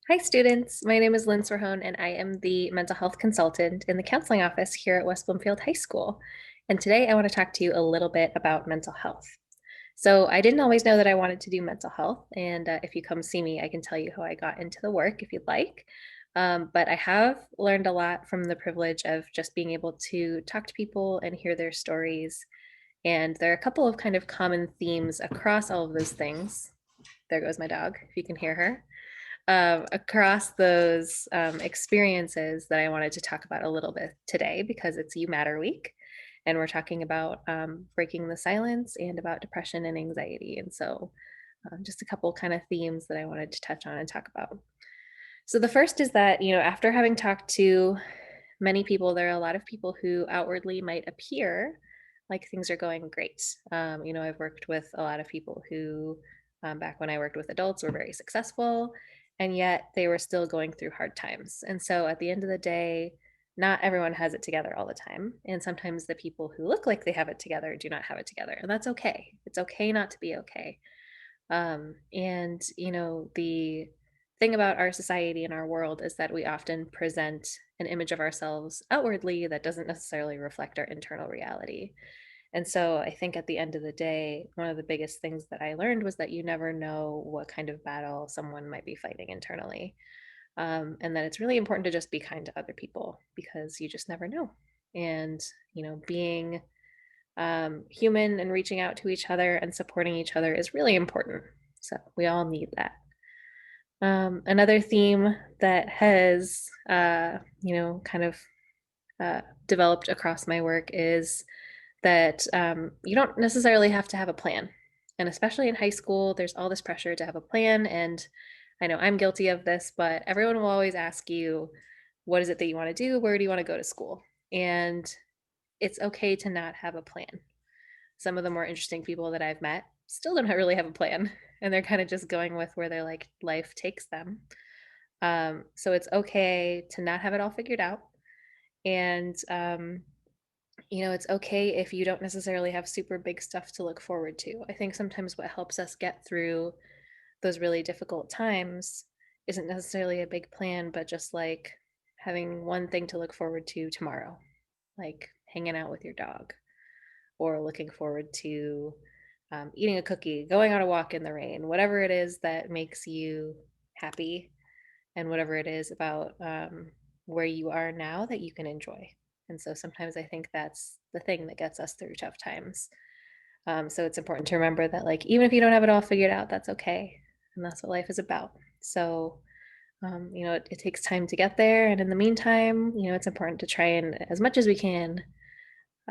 Hi, students. My name is Lynne Swerhone, and I am the mental health consultant in the counseling office here at West Bloomfield High School. And today I want to talk to you a little bit about mental health. So, I didn't always know that I wanted to do mental health. And if you come see me, I can tell you how I got into the work if you'd like. But I have learned a lot from the privilege of just being able to talk to people and hear their stories. And there are a couple of kind of common themes across all of those things. There goes my dog, if you can hear her across those experiences that I wanted to talk about a little bit today because it's You Matter Week. And we're talking about breaking the silence and about depression and anxiety. And so, just a couple kind of themes that I wanted to touch on and talk about. So, the first is that, after having talked to many people, there are a lot of people who outwardly might appear like things are going great. I've worked with a lot of people who, back when I worked with adults, were very successful, and yet they were still going through hard times. And so at the end of the day, not everyone has it together all the time. And sometimes the people who look like they have it together do not have it together. And that's okay. It's okay not to be okay. The thing about our society and our world is that we often present an image of ourselves outwardly that doesn't necessarily reflect our internal reality. And so I think at the end of the day, one of the biggest things that I learned was that you never know what kind of battle someone might be fighting internally. And that it's really important to just be kind to other people because you just never know. And, being human and reaching out to each other and supporting each other is really important. So we all need that. Another theme that has, kind of developed across my work is that you don't necessarily have to have a plan. And especially in high school, there's all this pressure to have a plan. And I know I'm guilty of this, but everyone will always ask you, what is it that you want to do? Where do you want to go to school? And it's okay to not have a plan. Some of the more interesting people that I've met still don't really have a plan. And they're kind of just going with where their like life takes them. So it's okay to not have it all figured out. And it's okay if you don't necessarily have super big stuff to look forward to. I think sometimes what helps us get through those really difficult times isn't necessarily a big plan, but just like having one thing to look forward to tomorrow, like hanging out with your dog or looking forward to eating a cookie, going on a walk in the rain, whatever it is that makes you happy and whatever it is about where you are now that you can enjoy. And so sometimes I think that's the thing that gets us through tough times. So it's important to remember that, like, even if you don't have it all figured out, that's okay. And that's what life is about. So, it takes time to get there. And in the meantime, it's important to try and, as much as we can,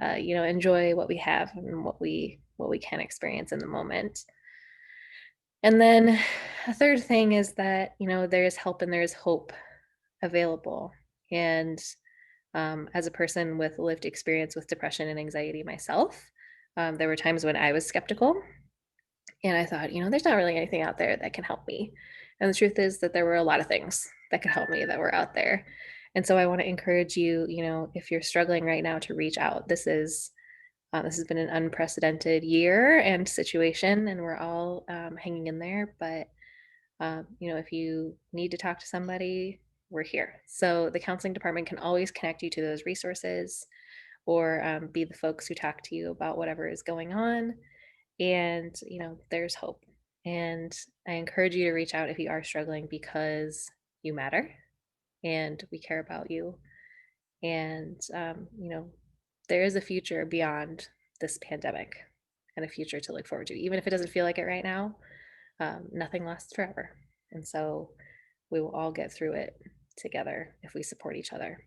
enjoy what we have and what we can experience in the moment. And then a third thing is that, there is help and there is hope available. And as a person with lived experience with depression and anxiety myself, there were times when I was skeptical and I thought, there's not really anything out there that can help me. And the truth is that there were a lot of things that could help me that were out there. And so I want to encourage you, if you're struggling right now, to reach out. This has been an unprecedented year and situation, and we're all hanging in there. But if you need to talk to somebody, we're here. So the counseling department can always connect you to those resources or be the folks who talk to you about whatever is going on. And, there's hope. And I encourage you to reach out if you are struggling because you matter and we care about you. And, there is a future beyond this pandemic and a future to look forward to. Even if it doesn't feel like it right now, nothing lasts forever. And so we will all get through it together if we support each other.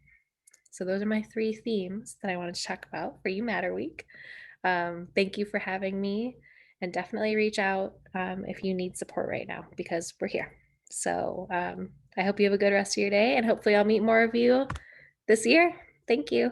So those are my three themes that I wanted to talk about for You Matter Week. Thank you for having me, and definitely reach out if you need support right now because we're here. So I hope you have a good rest of your day, and hopefully I'll meet more of you this year. Thank you.